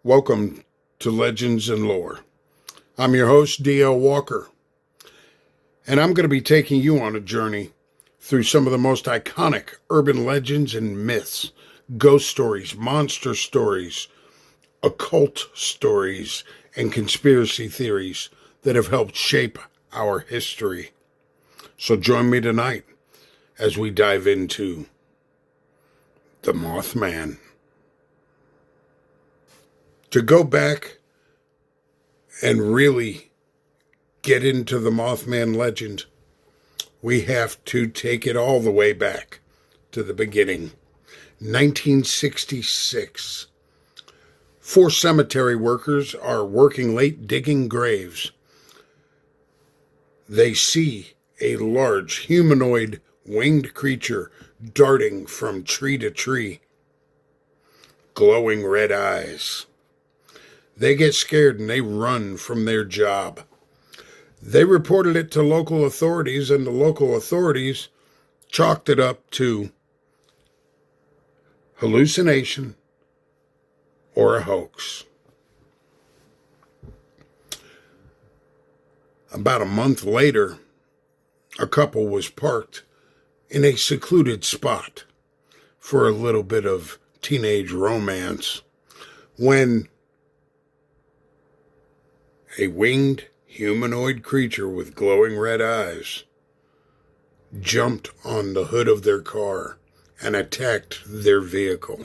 Welcome to Legends and Lore. I'm your host, D.L. Walker, and I'm going to be taking you on a journey through some of the most iconic urban legends and myths, ghost stories, monster stories, occult stories, and conspiracy theories that have helped shape our history. So join me tonight as we dive into the Mothman. To go back and really get into the Mothman legend, we have to take it all the way back to the beginning. 1966. 4 cemetery workers are working late digging graves. They see a large humanoid winged creature darting from tree to tree, glowing red eyes. They get scared and they run from their job. They reported it to local authorities, and the local authorities chalked it up to hallucination or a hoax. About a month later, a couple was parked in a secluded spot for a little bit of teenage romance when a winged humanoid creature with glowing red eyes jumped on the hood of their car and attacked their vehicle.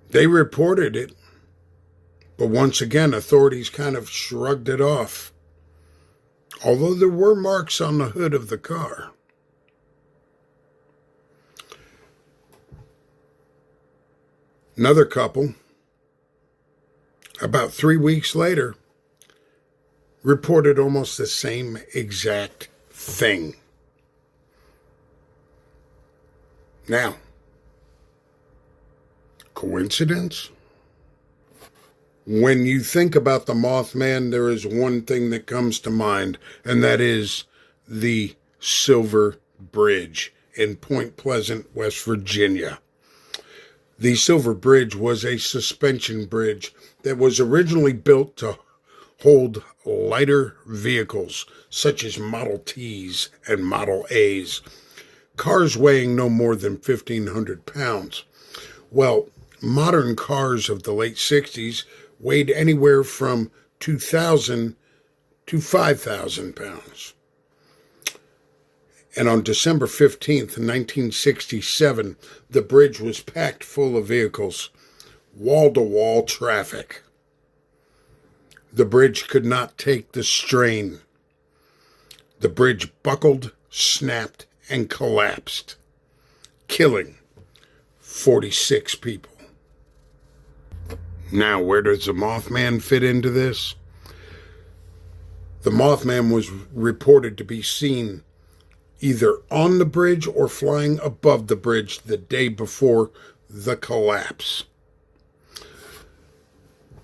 They reported it, but once again, authorities kind of shrugged it off, although there were marks on the hood of the car. Another couple, about 3 weeks later, reported almost the same exact thing. Now, coincidence? When you think about the Mothman, there is one thing that comes to mind, and that is the Silver Bridge in Point Pleasant, West Virginia. The Silver Bridge was a suspension bridge that was originally built to hold lighter vehicles, such as Model Ts and Model As, cars weighing no more than 1,500 pounds. Well, modern cars of the late 60s weighed anywhere from 2,000 to 5,000 pounds. And on December 15th, 1967, the bridge was packed full of vehicles, wall-to-wall traffic. The bridge could not take the strain. The bridge buckled, snapped, and collapsed, killing 46 people. Now, where does the Mothman fit into this? The Mothman was reported to be seen either on the bridge or flying above the bridge the day before the collapse.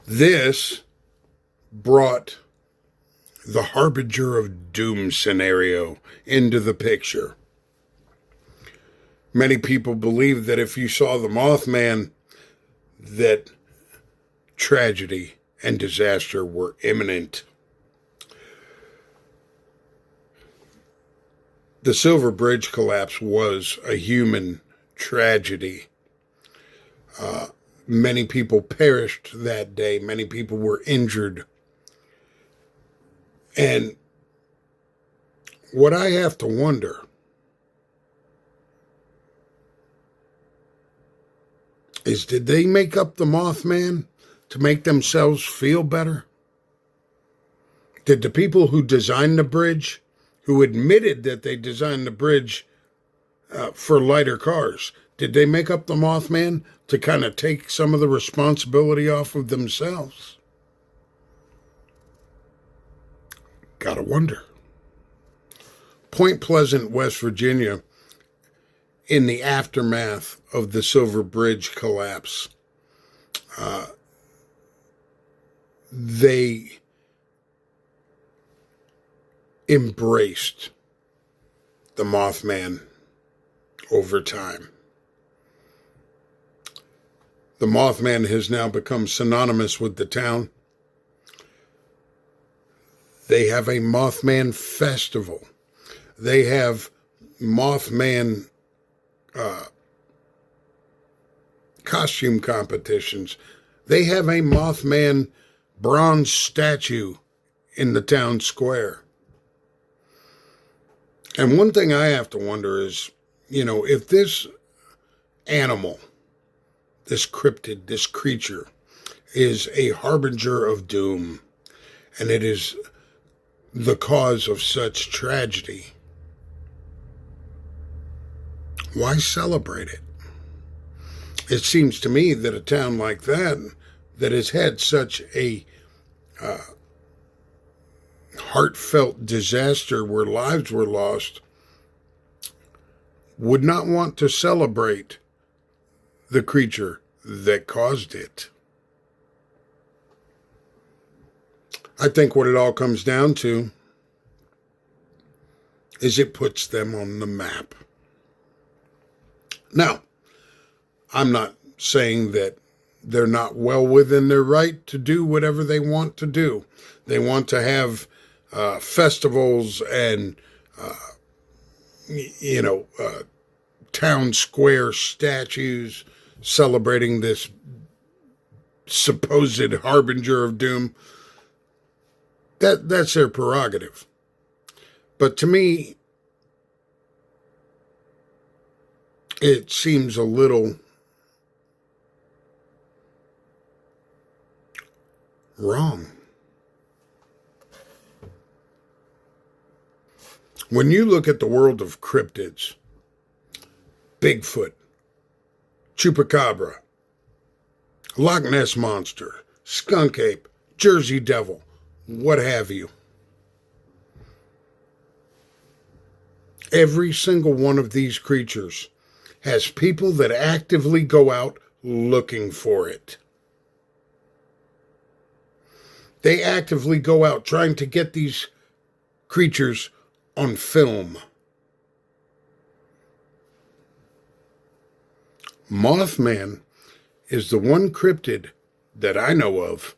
This brought the harbinger of doom scenario into the picture. Many people believe that if you saw the Mothman, that tragedy and disaster were imminent. The Silver Bridge collapse was a human tragedy. Many people perished that day. Many people were injured. And what I have to wonder is, did they make up the Mothman to make themselves feel better? Did the people who designed the bridge, who admitted that they designed the bridge for lighter cars, did they make up the Mothman to kind of take some of the responsibility off of themselves? Gotta wonder. Point Pleasant, West Virginia, in the aftermath of the Silver Bridge collapse, they embraced the Mothman over time. The Mothman has now become synonymous with the town. They have a Mothman festival. They have Mothman costume competitions. They have a Mothman bronze statue in the town square. And one thing I have to wonder is, if this animal, this cryptid, this creature, is a harbinger of doom, and it is the cause of such tragedy, why celebrate it? It seems to me that a town like that has had such a heartfelt disaster where lives were lost would not want to celebrate the creature that caused it. I think what it all comes down to is it puts them on the map. Now, I'm not saying that they're not well within their right to do whatever they want to do. They want to have festivals and, town square statues celebrating this supposed harbinger of doom. That's their prerogative. But to me, it seems a little wrong. When you look at the world of cryptids, Bigfoot, Chupacabra, Loch Ness Monster, Skunk Ape, Jersey Devil, what have you, every single one of these creatures has people that actively go out looking for it. They actively go out trying to get these creatures on film. Mothman is the one cryptid that I know of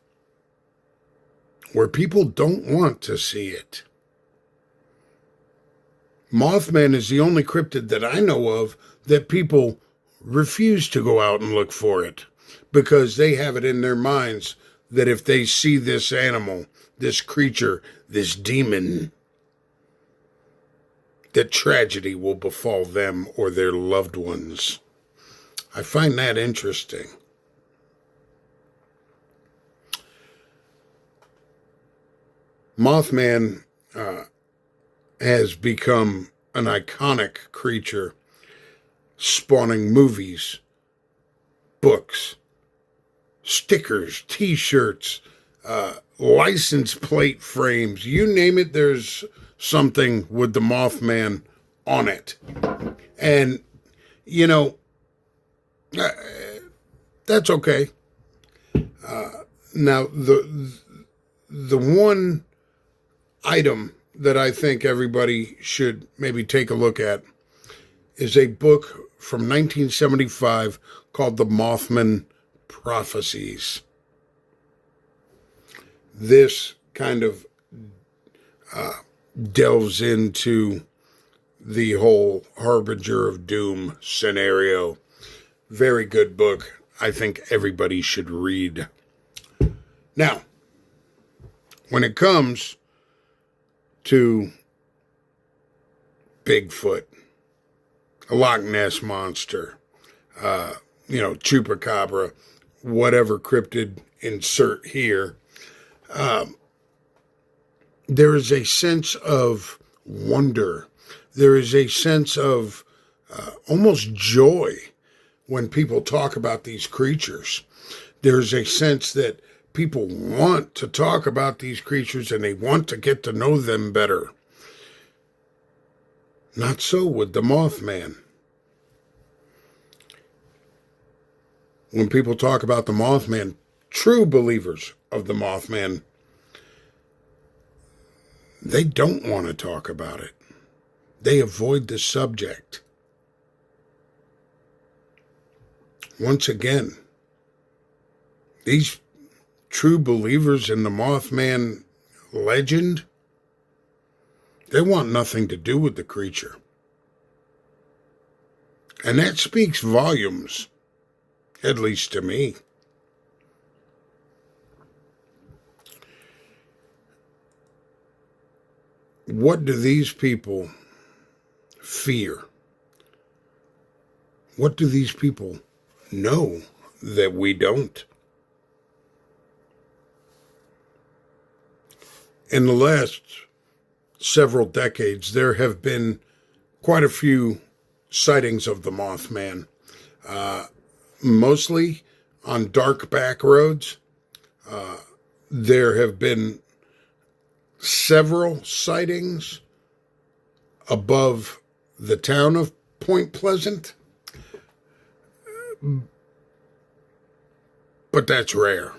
where people don't want to see it. Mothman is the only cryptid that I know of that people refuse to go out and look for it because they have it in their minds that if they see this animal, this creature, this demon, that tragedy will befall them or their loved ones. I find that interesting. Mothman has become an iconic creature, spawning movies, books, stickers, t-shirts, license plate frames. You name it, there's something with the Mothman on it. And, that's okay. Now, the one item that I think everybody should maybe take a look at is a book from 1975 called The Mothman Prophecies. This kind of delves into the whole harbinger of doom scenario. Very good book. I think everybody should read. Now, when it comes to Bigfoot, a Loch Ness Monster, Chupacabra, whatever cryptid insert here, there is a sense of wonder. There is a sense of almost joy when people talk about these creatures. There's a sense that people want to talk about these creatures and they want to get to know them better. Not so with the Mothman. When people talk about the Mothman, true believers of the Mothman, they don't want to talk about it. They avoid the subject. Once again, These true believers in the Mothman legend, they want nothing to do with the creature. And that speaks volumes, at least to me. What do these people fear? What do these people know that we don't? In the last several decades, there have been quite a few sightings of the Mothman, mostly on dark back roads. There have been several sightings above the town of Point Pleasant, but that's rare.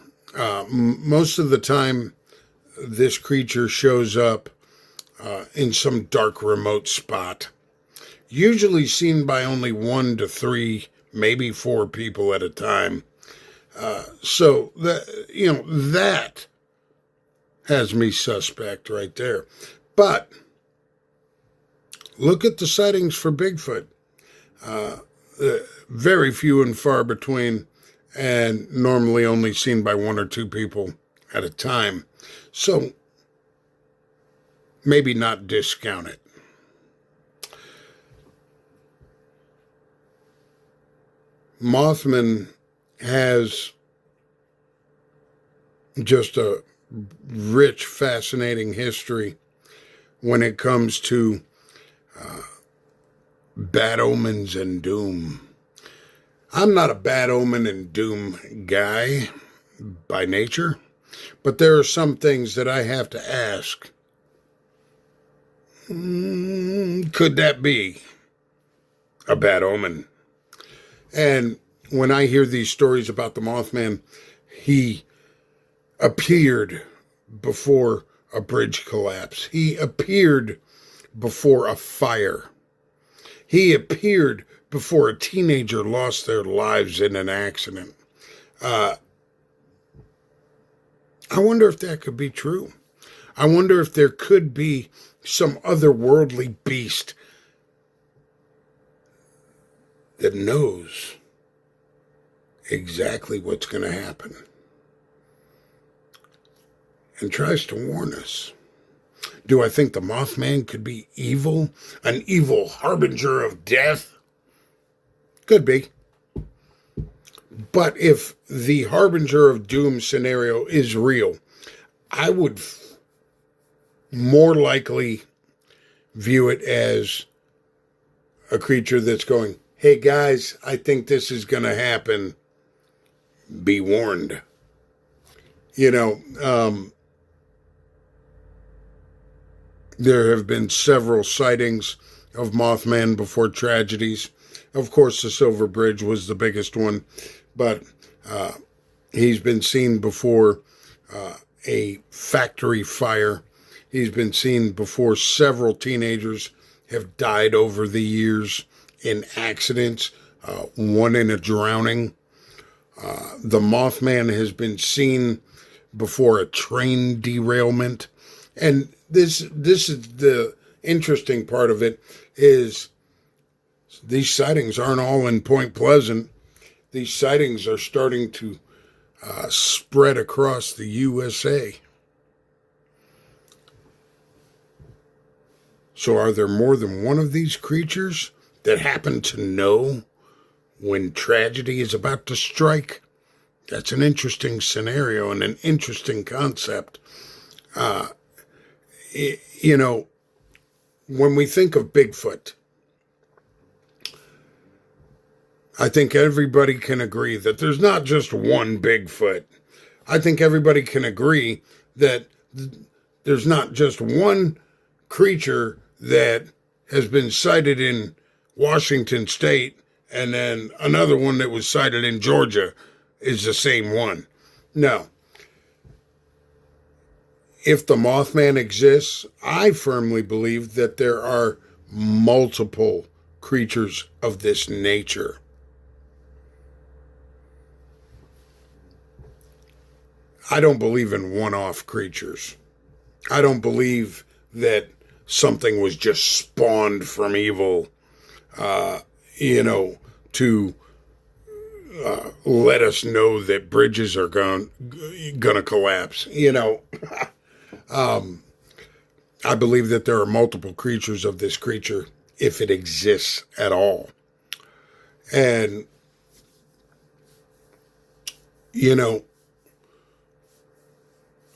Most of the time, this creature shows up in some dark, remote spot, usually seen by only 1 to 3, maybe 4 people at a time. So that has me suspect right there. But look at the sightings for Bigfoot. Very few and far between, and normally only seen by 1 or 2 people at a time. So maybe not discount it. Mothman has just a rich, fascinating history when it comes to bad omens and doom. I'm not a bad omen and doom guy by nature, but there are some things that I have to ask. Could that be a bad omen? And when I hear these stories about the Mothman, he appeared before a bridge collapse. He appeared before a fire. He appeared before a teenager lost their lives in an accident. I wonder if that could be true. I wonder if there could be some otherworldly beast that knows exactly what's going to happen and tries to warn us. Do I think the Mothman could be evil? An evil harbinger of death? Could be. But if the harbinger of doom scenario is real, I would more likely view it as a creature that's going, hey guys, I think this is going to happen. Be warned. There have been several sightings of Mothman before tragedies. Of course, the Silver Bridge was the biggest one, but he's been seen before a factory fire. He's been seen before several teenagers have died over the years in accidents, one in a drowning. The Mothman has been seen before a train derailment. And this is the interesting part of it, is these sightings aren't all in Point Pleasant. These sightings are starting to spread across the USA. So are there more than one of these creatures that happen to know when tragedy is about to strike? That's an interesting scenario and an interesting concept. When we think of Bigfoot, I think everybody can agree that there's not just one Bigfoot. I think everybody can agree that there's not just one creature that has been sighted in Washington State and then another one that was sighted in Georgia is the same one. No. If the Mothman exists, I firmly believe that there are multiple creatures of this nature. I don't believe in one-off creatures. I don't believe that something was just spawned from evil, to let us know that bridges are gonna collapse. I believe that there are multiple creatures of this creature, if it exists at all. And,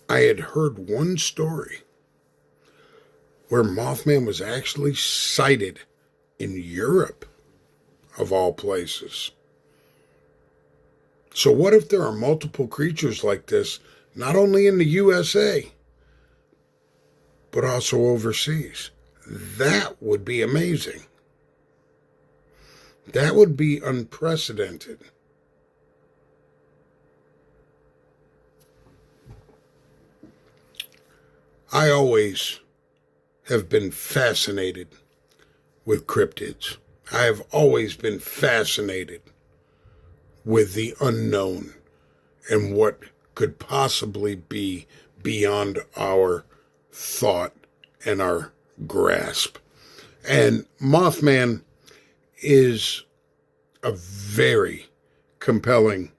I had heard one story where Mothman was actually sighted in Europe, of all places. So what if there are multiple creatures like this, not only in the USA, but also overseas? That would be amazing. That would be unprecedented. I always have been fascinated with cryptids. I have always been fascinated with the unknown and what could possibly be beyond our thought and our grasp. And Mothman is a very compelling,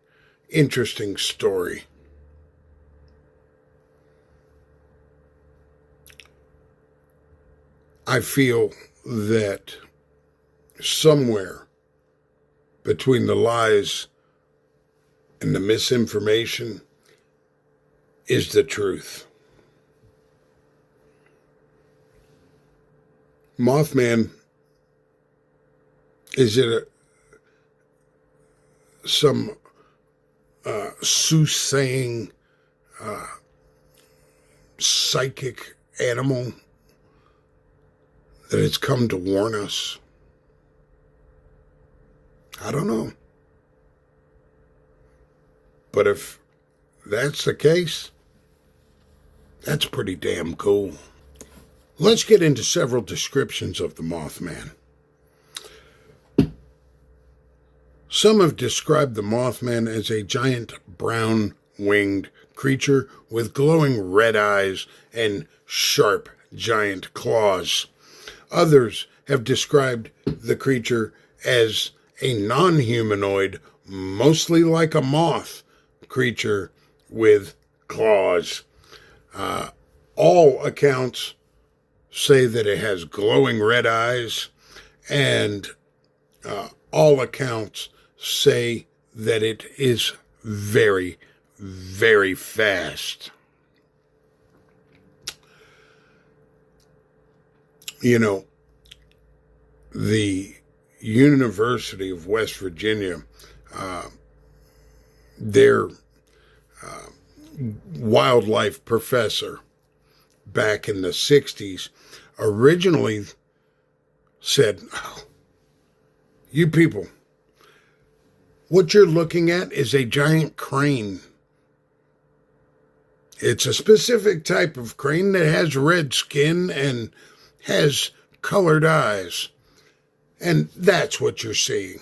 interesting story. I feel that somewhere between the lies and the misinformation is the truth. Mothman, is it some soothsaying psychic animal that has come to warn us? I don't know. But if that's the case, that's pretty damn cool. Let's get into several descriptions of the Mothman. Some have described the Mothman as a giant brown-winged creature with glowing red eyes and sharp giant claws. Others have described the creature as a non-humanoid, mostly like a moth creature with claws. All accounts say that it has glowing red eyes, and all accounts say that it is very, very fast. The University of West Virginia, their wildlife professor back in the 60s originally said, "Oh, you people, what you're looking at is a giant crane. It's a specific type of crane that has red skin and has colored eyes. And that's what you're seeing."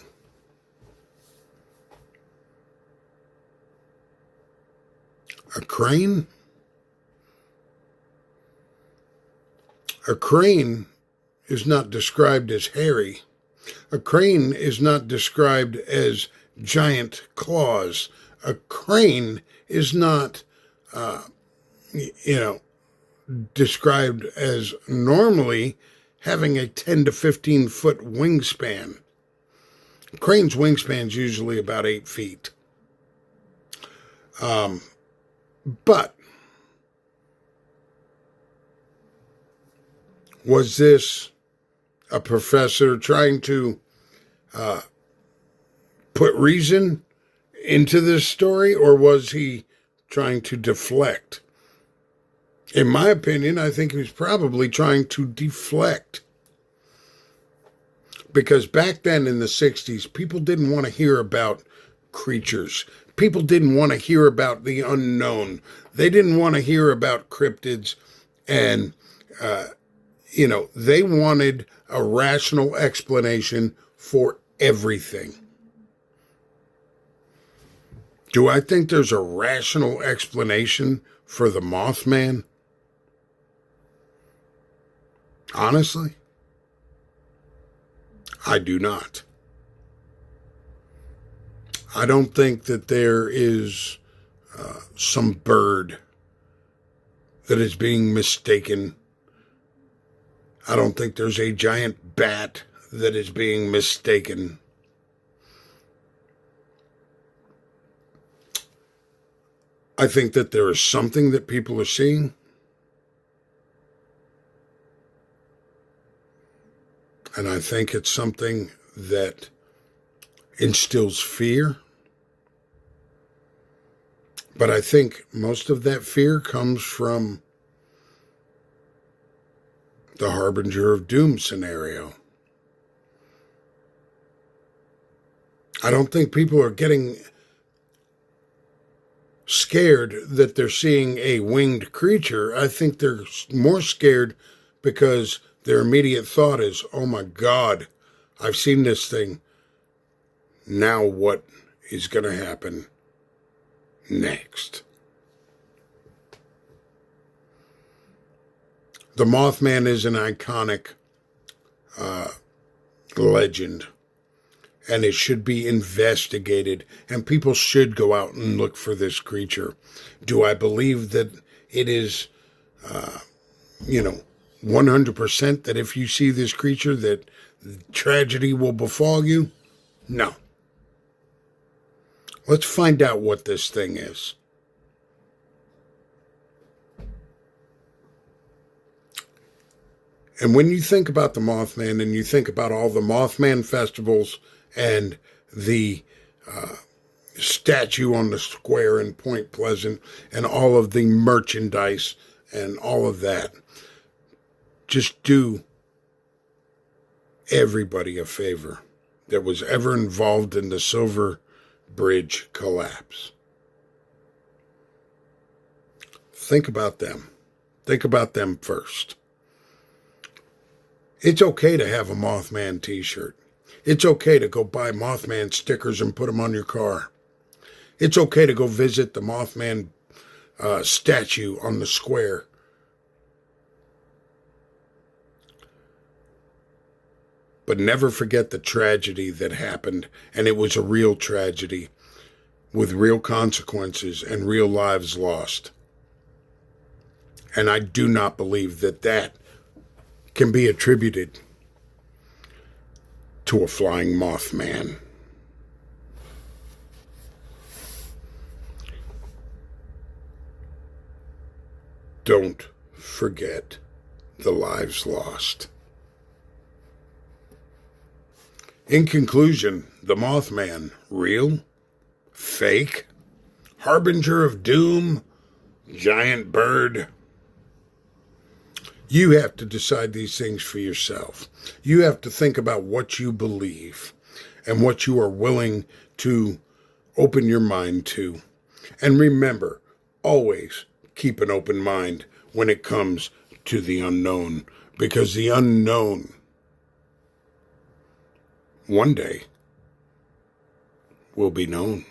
A crane? A crane is not described as hairy. A crane is not described as giant claws. A crane is not, described as normally having a 10 to 15 foot wingspan. A crane's wingspan is usually about 8 feet. But was this a professor trying to put reason into this story, or was he trying to deflect? In my opinion, I think he was probably trying to deflect. Because back then in the 60s, people didn't want to hear about creatures. People didn't want to hear about the unknown. They didn't want to hear about cryptids. And, they wanted a rational explanation for everything. Do I think there's a rational explanation for the Mothman? Honestly, I do not. I don't think that there is some bird that is being mistaken. I don't think there's a giant bat that is being mistaken. I think that there is something that people are seeing. And I think it's something that instills fear. But I think most of that fear comes from the harbinger of doom scenario. I don't think people are getting scared that they're seeing a winged creature. I think they're more scared because their immediate thought is, oh my God, I've seen this thing. Now what is going to happen next? The Mothman is an iconic legend, and it should be investigated, and people should go out and look for this creature. Do I believe that it is, 100% that if you see this creature that tragedy will befall you? No. Let's find out what this thing is. And when you think about the Mothman and you think about all the Mothman festivals and the statue on the square in Point Pleasant and all of the merchandise and all of that, just do everybody a favor that was ever involved in the Silver Bridge collapse. Think about them. Think about them first. It's okay to have a Mothman t-shirt. It's okay to go buy Mothman stickers and put them on your car. It's okay to go visit the Mothman statue on the square. But never forget the tragedy that happened, and it was a real tragedy with real consequences and real lives lost. And I do not believe that that can be attributed to a flying Mothman. Don't forget the lives lost. In conclusion, the Mothman, real? Fake? Harbinger of doom? Giant bird? You have to decide these things for yourself. You have to think about what you believe and what you are willing to open your mind to. And remember, always keep an open mind when it comes to the unknown, because the unknown one day will be known.